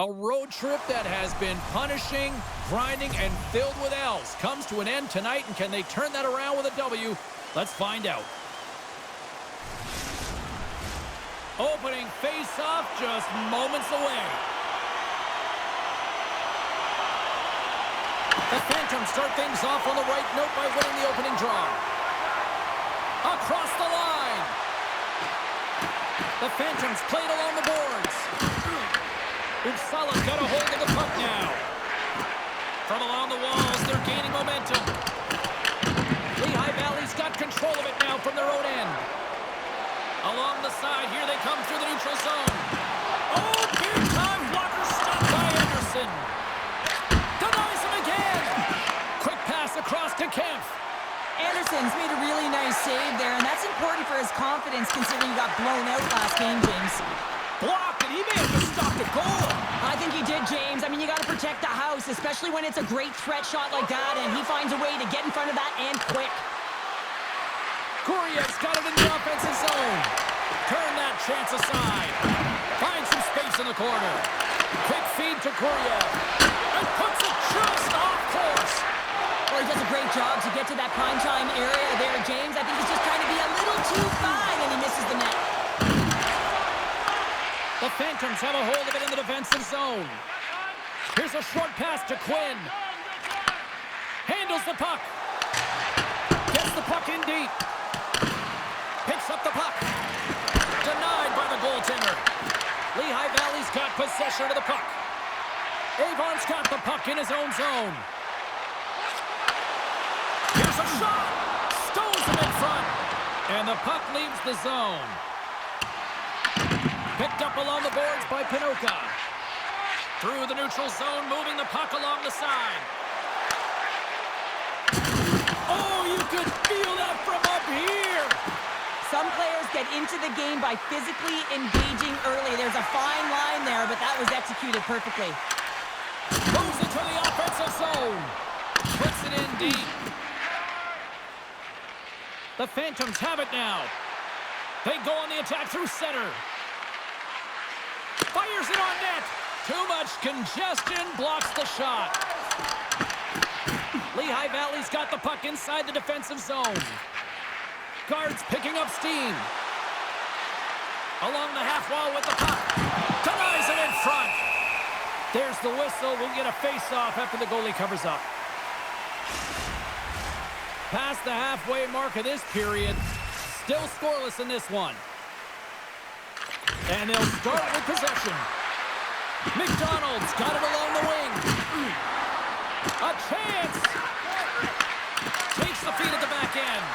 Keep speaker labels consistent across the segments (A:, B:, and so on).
A: A road trip that has been punishing, grinding, and filled with L's comes to an end tonight, and can they turn that around with a W? Let's find out. Opening face-off just moments away. The Phantoms start things off on the right note by winning the opening draw. Across the line. The Phantoms played along the boards. Uppsala's got a hold of the puck now. From along the walls, they're gaining momentum. Lehigh Valley's got control of it now from their own end. Along the side, here they come through the neutral zone. Oh, big-time blocker stopped by Anderson. Denies him again. Quick pass across to Kempf.
B: Anderson's made a really nice save there, and that's important for his confidence considering he got blown out last game, James.
A: Blocked, and he may have just stopped a goal.
B: I think he did, James. I mean, you got to protect the house, especially when it's a great threat shot like that, and he finds a way to get in front of that and quick.
A: Guriev's got it in the offensive zone. Turn that chance aside. Finds some space in the corner. Quick feed to Guriev. And puts it just off course.
B: Well, he does a great job to get to that prime-time area there, James. I think he's just trying to be a little too fine, and he misses the net.
A: The Phantoms have a hold of it in the defensive zone. Here's a short pass to Quinn. Handles the puck. Gets the puck in deep. Picks up the puck. Denied by the goaltender. Lehigh Valley's got possession of the puck. Avon's got the puck in his own zone. Here's a shot. Stones him in front. And the puck leaves the zone. Picked up along the boards by Pinoka. Through the neutral zone, moving the puck along the side. Oh, you could feel that from up here.
B: Some players get into the game by physically engaging early. There's a fine line there, but that was executed perfectly.
A: Moves into the offensive zone. Puts it in deep. The Phantoms have it now. They go on the attack through center. Fires it on net. Too much congestion blocks the shot. Lehigh Valley's got the puck inside the defensive zone. Guards picking up steam. Along the half wall with the puck. Denies it in front. There's the whistle. We'll get a face-off after the goalie covers up. Past the halfway mark of this period. Still scoreless in this one. And they'll start with possession. McDonald's got it along the wing. A chance. Takes the feed at the back end.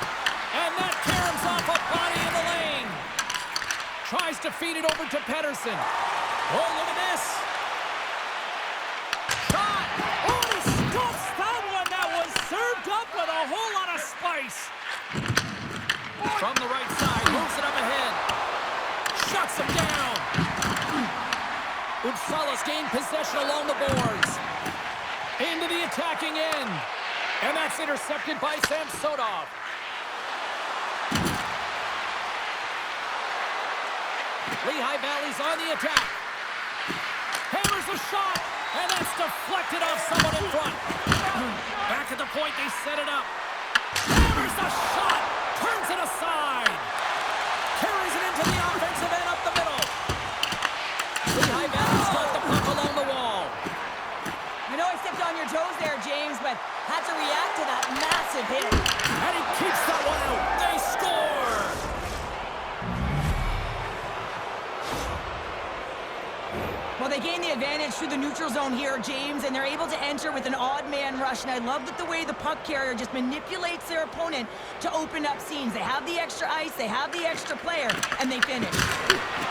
A: And that caroms off a body in the lane. Tries to feed it over to Pedersen. Oh, look at this. Shot. Oh, he stuffs that one. That was served up with a whole lot of spice. From the right side, moves it up ahead. Shuts him down. Uppsala's gained possession along the boards. Into the attacking end. And that's intercepted by Samsonov. Lehigh Valley's on the attack. Hammers a shot. And that's deflected off someone in front. Back at the point, they set it up. Hammers the shot. Turns it aside. Carries it into the offensive end up the middle. Lehigh Valley's got the puck along the wall.
B: I know I stepped on your toes there, James, but had to react to that massive hit.
A: And he keeps that one out. They score!
B: Well, they gain the advantage through the neutral zone here, James, and they're able to enter with an odd man rush. And I love that the way the puck carrier just manipulates their opponent to open up seams. They have the extra ice, they have the extra player, and they finish.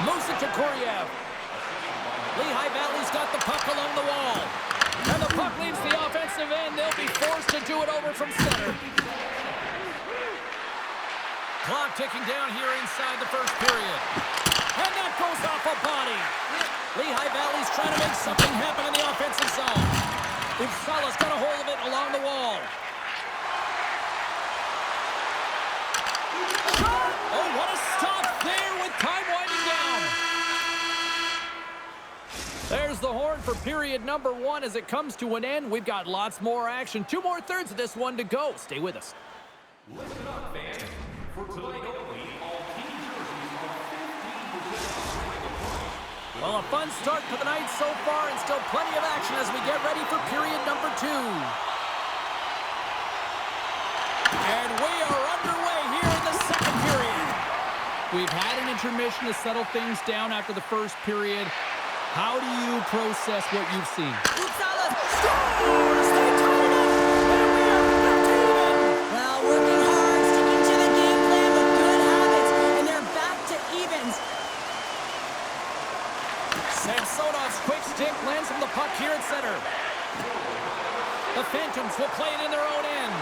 A: Moves it to Guriev. Lehigh Valley's got the puck along the wall. And the puck leaves the offensive end. They'll be forced to do it over from center. Clock ticking down here inside the first period. And that goes off a body. Lehigh Valley's trying to make something happen in the offensive zone. Uppsala's got a hold of it along the wall. Oh, what a stop there with time winding down. There's the horn for period number 1 as it comes to an end. We've got lots more action. 2 more thirds of this one to go. Stay with us.
C: Listen up, fans. For tonight only, all team jerseys are 15% off.
A: Well, a fun start to the night so far and still plenty of action as we get ready for period number 2. And we are underway here in the second period. We've had an intermission to settle things down after the first period. How do you process what you've seen?
B: Upsala scores! They tied it up!
A: And we are back to even!
B: Well, working hard, sticking to the game plan with good habits, and they're back to evens.
A: Samsonov's quick stick lands from the puck here at center. The Phantoms will play it in their own end.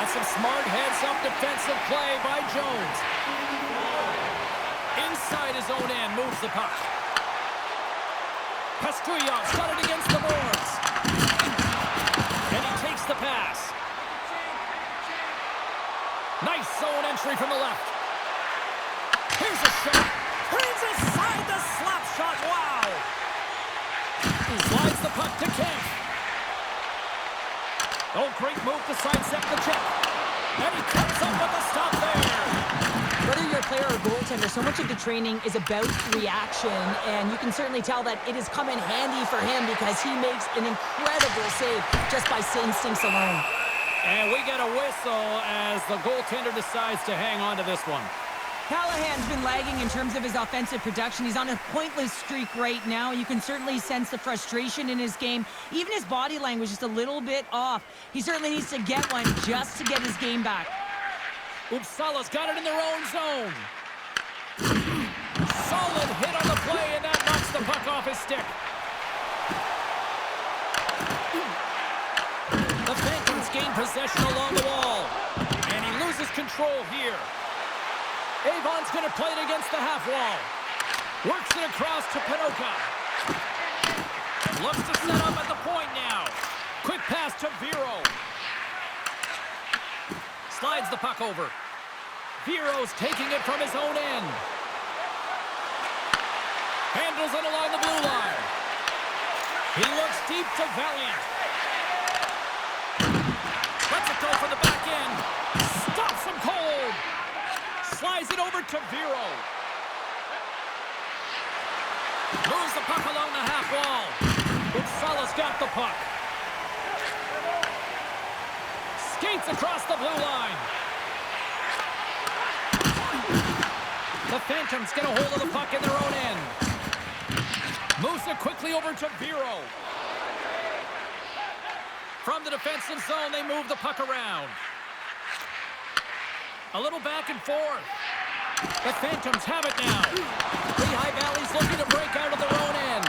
A: That's some smart heads-up defensive play by Jones. Inside his own end, moves the puck. Pastuyov's got it against the boards. And he takes the pass. Nice zone entry from the left. Here's a shot. Here's aside the slap shot. Wow. He slides the puck to Kemp. Oh, great move to sidestep the check. And he comes up with the stop there.
B: Whether you're a player or goaltender, so much of the training is about reaction, and you can certainly tell that it has come in handy for him because he makes an incredible save just by instincts alone.
A: And we get a whistle as the goaltender decides to hang on to this one.
B: Callahan's been lagging in terms of his offensive production. He's on a pointless streak right now. You can certainly sense the frustration in his game. Even his body language is a little bit off. He certainly needs to get one just to get his game back.
A: Uppsala's got it in their own zone. Solid hit on the play, and that knocks the puck off his stick. The Phantoms gain possession along the wall. And he loses control here. Avon's going to play it against the half wall. Works it across to Panoka. Looks to set up at the point now. Quick pass to Vero. Slides the puck over. Vero's taking it from his own end. Handles it along the blue line. He looks deep to Valiant. Lets it go for the back end. Stops him cold. Slides it over to Vero. Moves the puck along the half wall. Uppsala's got the puck. Skates across the blue line. The Phantoms get a hold of the puck in their own end. Moves it quickly over to Vero. From the defensive zone, they move the puck around. A little back and forth. The Phantoms have it now. Lehigh Valley's looking to break out of their own end.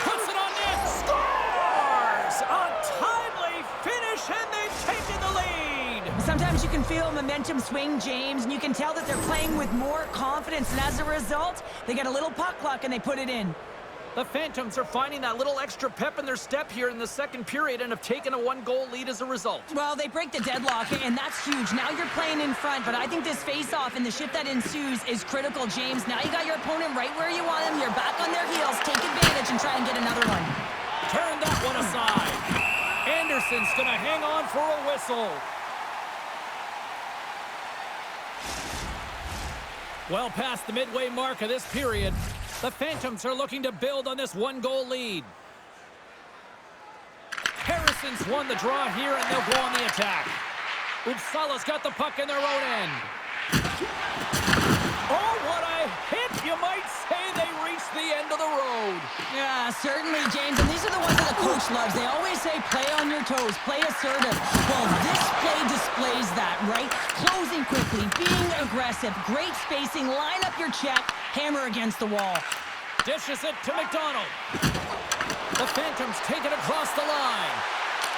A: Puts it on net. Scores! A timely finish, and they've taken the lead.
B: Sometimes you can feel momentum swing, James, and you can tell that they're playing with more confidence, and as a result, they get a little puck luck and they put it in.
A: The Phantoms are finding that little extra pep in their step here in the second period and have taken a 1-goal lead as a result.
B: Well, they break the deadlock, and that's huge. Now you're playing in front, but I think this face-off and the shift that ensues is critical, James. Now you got your opponent right where you want them. You're back on their heels. Take advantage and try and get another one.
A: Turn that one aside. Anderson's going to hang on for a whistle. Well past the midway mark of this period, the Phantoms are looking to build on this 1-goal lead. Harrison's won the draw here, and they'll go on the attack. Uppsala's got the puck in their own end. Oh, what a hit! You might say they reached the end of the road.
B: Yeah, certainly, James. And these are the ones that the coach loves. They always say, play on your toes, play assertive. Well, this play displays that, right? Closing quickly, being aggressive, great spacing, line up your check, hammer against the wall.
A: Dishes it to McDonald. The Phantoms take it across the line.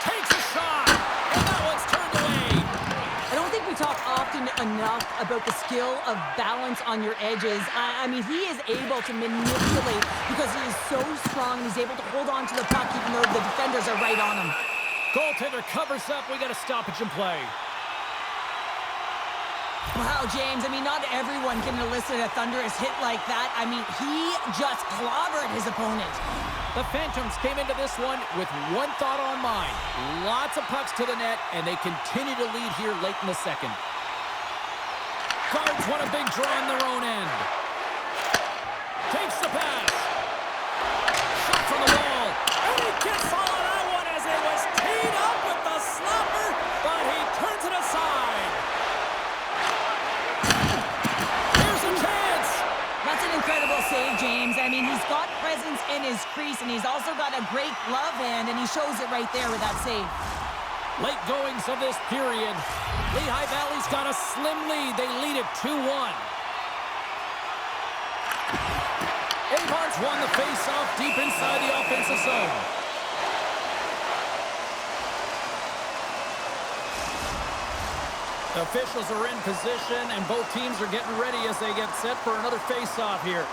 A: Takes a shot, and that one's turned away.
B: I don't think we talk often enough about the skill of balance on your edges. I mean, he is able to manipulate because he is so strong. He's able to hold on to the puck even though the defenders are right on him.
A: Goaltender covers up. We got a stoppage in play.
B: Wow, James, I mean, not everyone can elicit a thunderous hit like that. I mean, he just clobbered his opponent.
A: The Phantoms came into this one with one thought on mind. Lots of pucks to the net, and they continue to lead here late in the second. Guards want a big draw on their own end. Takes the pass. Shot from the wall. And he gets all of that one as it was teed up with the slapper, but he turns it aside. Here's a chance.
B: That's an incredible save, James. I mean, he's got presence in his crease, and he's also got a great glove hand, and he shows it right there with that save.
A: Late goings of this period. Lehigh Valley's got a slim lead. They lead it 2-1. Avon's won the face-off deep inside the offensive zone. The officials are in position, and both teams are getting ready as they get set for another face-off here.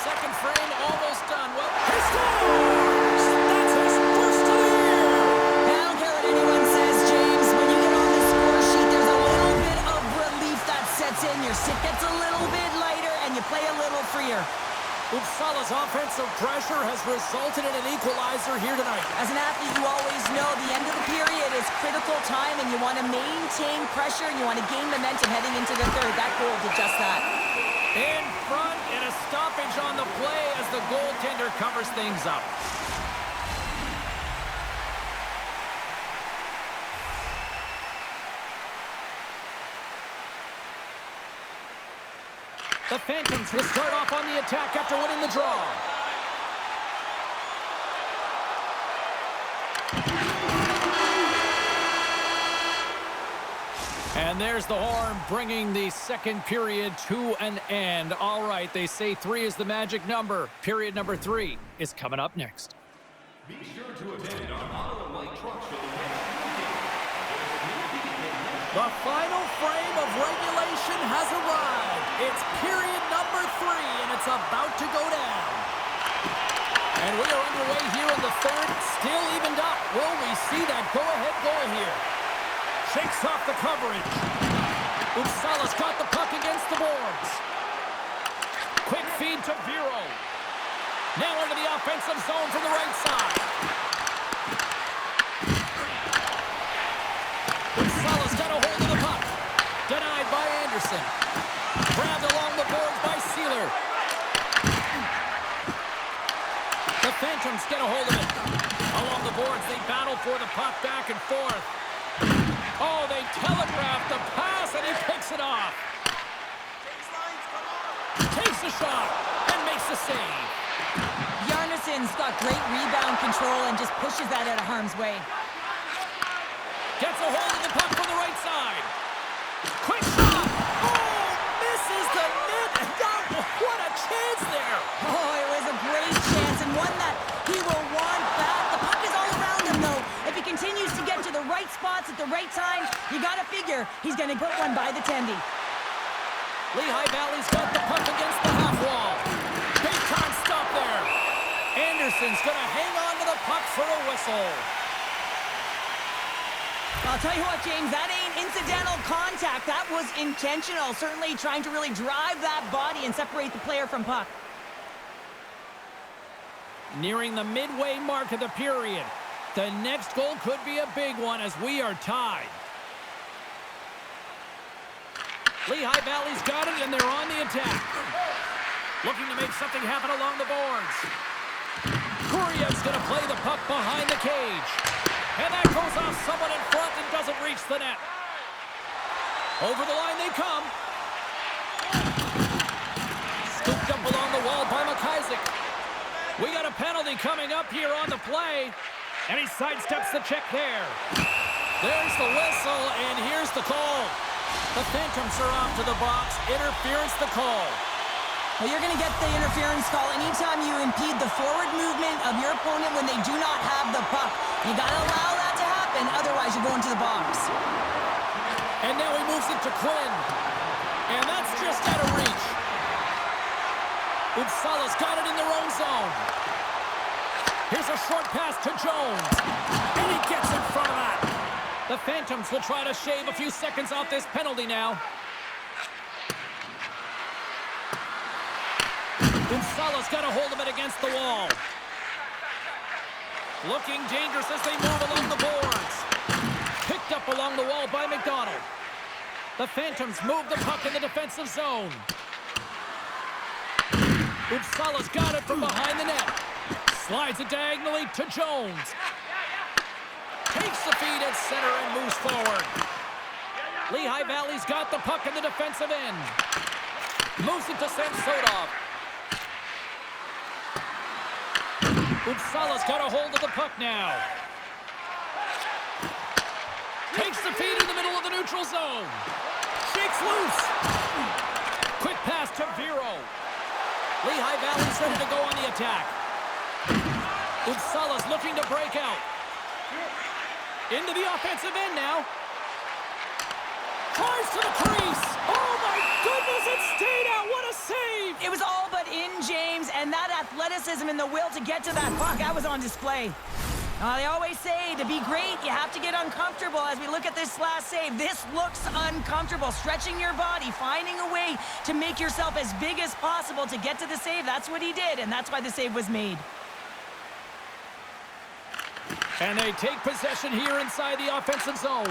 A: Second frame almost done. Well, he scores! That's his first of the year!
B: I don't care what anyone says, James. When you get on the score sheet, there's a little bit of relief that sets in. Your stick gets a little bit lighter, and you play a little freer.
A: Uppsala's offensive pressure has resulted in an equalizer here tonight.
B: As an athlete, you always know the end of the period is critical time, and you want to maintain pressure, and you want to gain momentum heading into the third. That goal did just that.
A: In front, and a stoppage on the play as the goaltender covers things up. The Phantoms will start off on the attack after winning the draw. And there's the horn, bringing the second period to an end. All right, they say 3 is the magic number. Period number 3 is coming up next.
C: Be sure to attend our Ottawa Light Truck Show.
A: The final frame of regulation has arrived. It's period number 3, and it's about to go down. And we are underway here in the third, still evened up. Will we see that go-ahead goal here? Shakes off the coverage. Uppsala's got the puck against the boards. Quick feed to Bureau. Now into the offensive zone from the right side. Uppsala's got a hold of the puck. Denied by Anderson. Grabbed along the boards by Sealer. The Phantoms get a hold of it. Along the boards, they battle for the puck back and forth. Oh, they telegraph the pass, and he picks it off. Takes the shot and makes the save.
B: Bjarnason's got great rebound control and just pushes that out of harm's way.
A: Gets a hold of the puck from the right side. Quick shot. Oh, misses the net. What a chance there.
B: Oh, it was a great chance and one that he will want back. The puck is all around him, though. If he continues to get to the right spots at the right time, you got to figure he's going to put one by the tendy.
A: Lehigh Valley's got the puck against the half wall. Big time stop there. Anderson's going to hang on to the puck for a whistle.
B: I'll tell you what, James, that ain't incidental contact. That was intentional, certainly trying to really drive that body and separate the player from puck.
A: Nearing the midway mark of the period. The next goal could be a big one as we are tied. Lehigh Valley's got it, and they're on the attack. Looking to make something happen along the boards. Guriev's going to play the puck behind the cage. And that goes off someone in front and doesn't reach the net. Over the line they come. Scooped up along the wall by McIsaac. We got a penalty coming up here on the play. And he sidesteps the check there. There's the whistle, and here's the call. The Phantoms are off to the box. Interference the call.
B: Well, you're going to get the interference call anytime you impede the forward movement of your opponent when they do not have the puck. You got to allow that to happen, otherwise you're going to the box.
A: And now he moves it to Quinn. And that's just out of reach. Uppsala's got it in their own zone. Here's a short pass to Jones. And he gets in front of that. The Phantoms will try to shave a few seconds off this penalty now. Umsala's got a hold of it against the wall. Looking dangerous as they move along the boards. Picked up along the wall by McDonald. The Phantoms move the puck in the defensive zone. Umsala's got it from behind the net. Slides it diagonally to Jones. Takes the feed at center and moves forward. Lehigh Valley's got the puck in the defensive end. Moves it to Samsonov. Umsala's got a hold of the puck now. Takes the feed in the middle of the neutral zone. Shakes loose. Quick pass to Vero. Lehigh Valley's ready to go on the attack. Umsala's looking to break out. Into the offensive end now. Tries to the crease. Oh my goodness, it stayed out. What a save.
B: It was all but in, James, and that athleticism and the will to get to that puck, that was on display. They always say to be great, you have to get uncomfortable. As we look at this last save, this looks uncomfortable. Stretching your body, finding a way to make yourself as big as possible to get to the save. That's what he did, and that's why the save was made.
A: And they take possession here inside the offensive zone.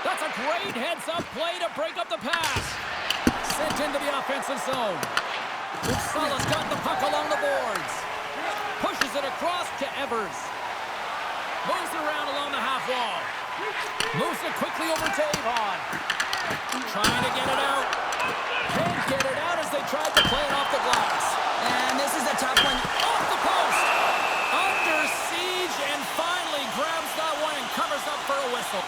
A: That's a great heads-up play to break up the pass. Sent into the offensive zone. Umsala's got the puck along the boards. Pushes it across to Evers. Moves it around along the half wall. Moves it quickly over to Avon. Trying to get it out. Can't get it out as they tried to play it off the glass.
B: And this is a tough one.
A: Off the post. Under siege and finally grabs that one and covers up for a whistle.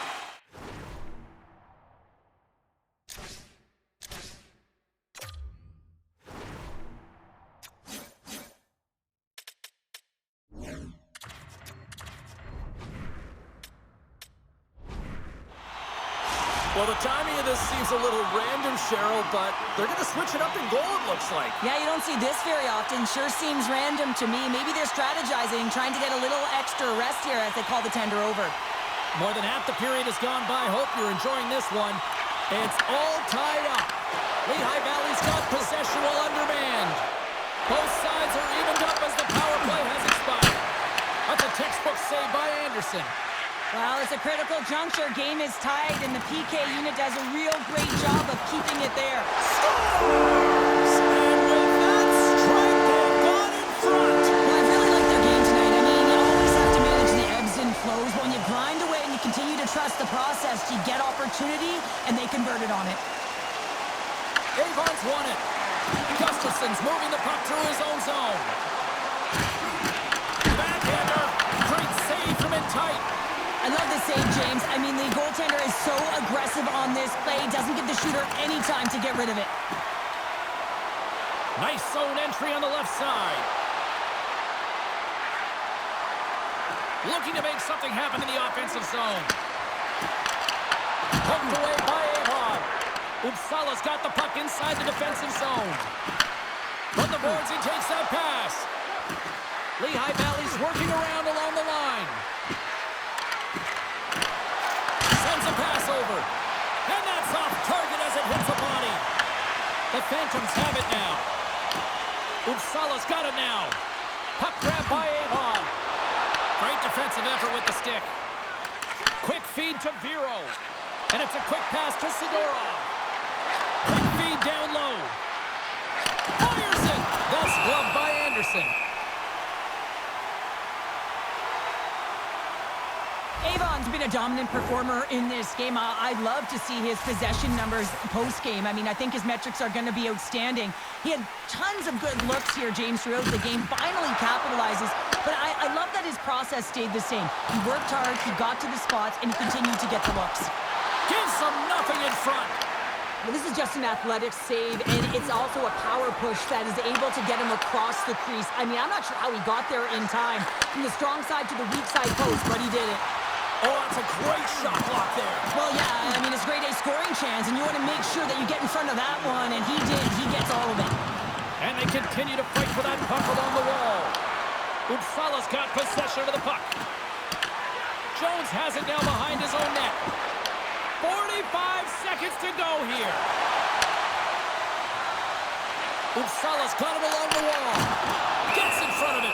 A: Well, the timing of this seems a little random, Cheryl, but they're going to switch it up in goal, it looks like.
B: Yeah, you don't see this very often. Sure seems random to me. Maybe they're strategizing, trying to get a little extra rest here as they call the tender over.
A: More than half the period has gone by. Hope you're enjoying this one. It's all tied up. Lehigh Valley's got possession while undermanned. Both sides are evened up as the power play has expired. That's a textbook save by Anderson.
B: Well, it's a critical juncture. Game is tied, and the PK unit does a real great job of keeping it there.
A: Scores! And with that strike, they've gone in front.
B: Well, I really like their game tonight. I mean, you always have to manage the ebbs and flows. But when you grind away and you continue to trust the process, you get opportunity, and they converted on it.
A: Avon's won it. Gustafson's moving the puck through his own zone. Backhander. Great save from in tight.
B: I love this save, James. I mean, the goaltender is so aggressive on this play. Doesn't give the shooter any time to get rid of it.
A: Nice zone entry on the left side. Looking to make something happen in the offensive zone. Poked away by Avon. Umsala's got the puck inside the defensive zone. From the boards, he takes that pass. Lehigh Valley's working around along the line. Sends a pass over. And that's off target as it hits the body. The Phantoms have it now. Umsala's got it now. Puck grab by Avon. Great defensive effort with the stick. Quick feed to Vero. And it's a quick pass to Sidorov. Quick feed down low. Fires it. That's gloved by Anderson.
B: Avon's been a dominant performer in this game. I'd love to see his possession numbers post-game. I mean, I think his metrics are going to be outstanding. He had tons of good looks here, James, throughout the game. Finally capitalizes. But I love that his process stayed the same. He worked hard, he got to the spots, and he continued to get the looks.
A: Gives them nothing in front.
B: Well, this is just an athletic save, and it's also a power push that is able to get him across the crease. I mean, I'm not sure how he got there in time. From the strong side to the weak side post, but he did it.
A: Oh, that's a great shot block there.
B: Well, yeah, I mean, it's grade A scoring chance, and you want to make sure that you get in front of that one, and he did. He gets all of it.
A: And they continue to fight for that puck along the wall. Umsala's got possession of the puck. Jones has it now behind his own net. 45 seconds to go here. Uppsala's got it along the wall. Gets in front of it.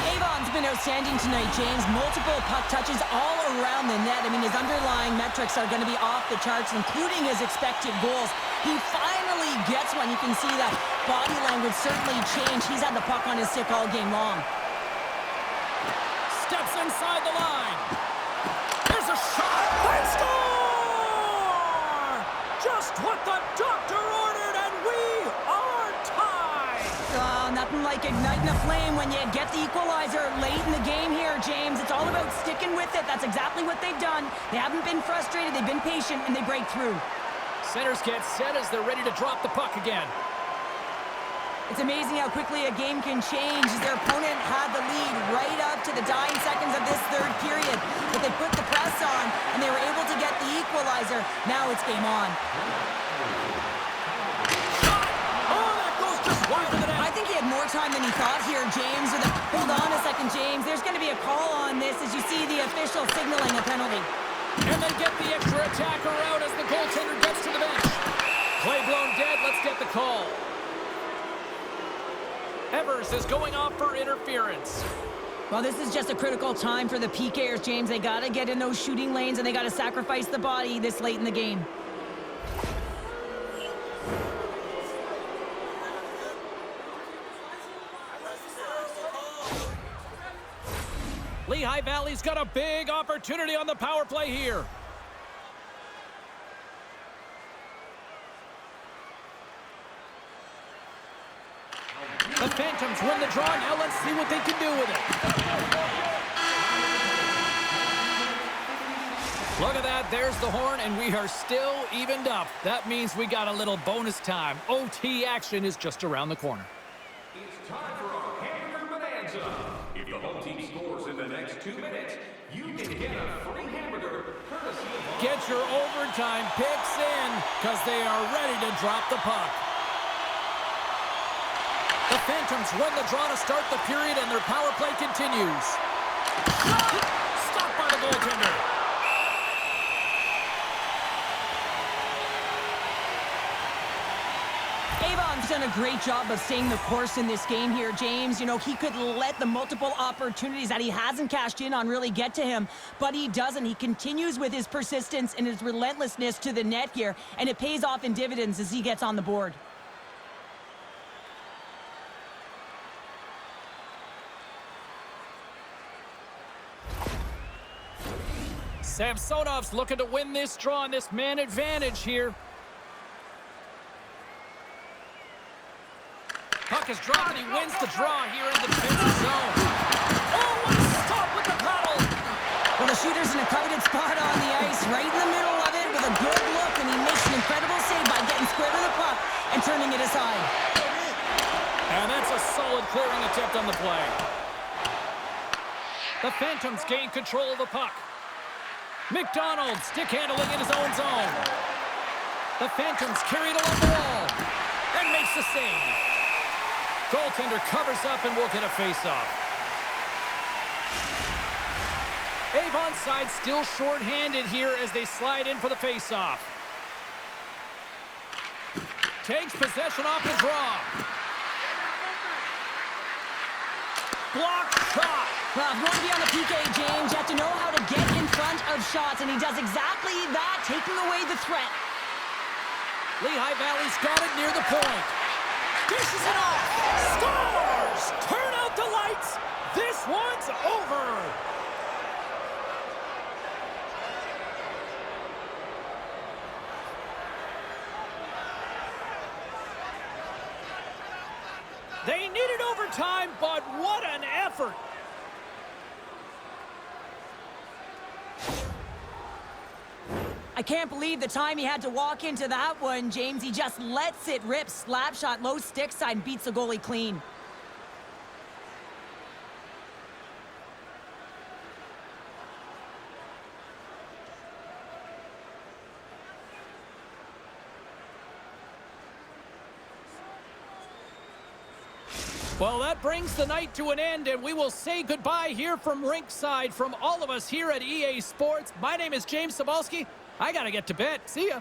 B: Avon's been outstanding tonight, James. Multiple puck touches all around the net. I mean, his underlying metrics are going to be off the charts, including his expected goals. He finally gets one. You can see that body language certainly changed. He's had the puck on his stick all game long.
A: Steps inside the line. There's a shot. They score! Just what the doctor ordered, and we are tied.
B: Nothing like igniting a flame when you get the equalizer late in the game here, James. It's all about sticking with it. That's exactly what they've done. They haven't been frustrated. They've been patient, and they break through.
A: Centers get set as they're ready to drop the puck again.
B: It's amazing how quickly a game can change. Their opponent had the lead right up to the dying seconds of this third period. But they put the press on, and they were able to get the equalizer. Now it's game on.
A: Shot! Oh, that goes just wide of the net.
B: I think he had more time than he thought here, James. Hold on a second, James. There's going to be a call on this as you see the official signaling a penalty.
A: And they get the extra attacker out as the goaltender gets to the bench. Play blown dead. Let's get the call. Evers is going off for interference.
B: Well, this is just a critical time for the PKers, James. They got to get in those shooting lanes, and they got to sacrifice the body this late in the game.
A: Lehigh Valley's got a big opportunity on the power play here. The Phantoms win the draw. Now let's see what they can do with it. Look at that. There's the horn, and we are still evened up. That means we got a little bonus time. OT action is just around the corner.
C: It's time for our hamburger bonanza. If the home team scores in the next 2 minutes, you can get a free hamburger courtesy of...
A: Get your overtime picks in, because they are ready to drop the puck. The Phantoms win the draw to start the period, and their power play continues. Stopped by the goaltender.
B: Avon's done a great job of staying the course in this game here, James. You know, he could let the multiple opportunities that he hasn't cashed in on really get to him, but he doesn't. He continues with his persistence and his relentlessness to the net here, and it pays off in dividends as he gets on the board.
A: Samsonov's looking to win this draw on this man advantage here. Puck is dropped, and he wins the draw here in the defensive zone. Oh, what a stop with the paddle!
B: Well, the shooter's in a coveted spot on the ice, right in the middle of it with a good look, and he makes an incredible save by getting square to the puck and turning it aside.
A: And that's a solid clearing attempt on the play. The Phantoms gain control of the puck. McDonald stick handling in his own zone. The Phantoms carry it along the wall and makes the save. Goaltender covers up and will get a face-off. Avon's side still short-handed here as they slide in for the face-off. Takes possession off the draw. Block shot.
B: Well, if you want to be on the PK, James, you have to know how to get in front of shots, and he does exactly that, taking away the threat.
A: Lehigh Valley's got it near the point. Dishes it off. Scores! Turn out the lights. This one's over. They needed overtime, but what an effort.
B: I can't believe the time he had to walk into that one, James. He just lets it rip. Slap shot, low stick side, and beats the goalie clean.
A: Well, that brings the night to an end, and we will say goodbye here from Rinkside. From all of us here at EA Sports, my name is James Cebulski. I got to get to bed. See ya.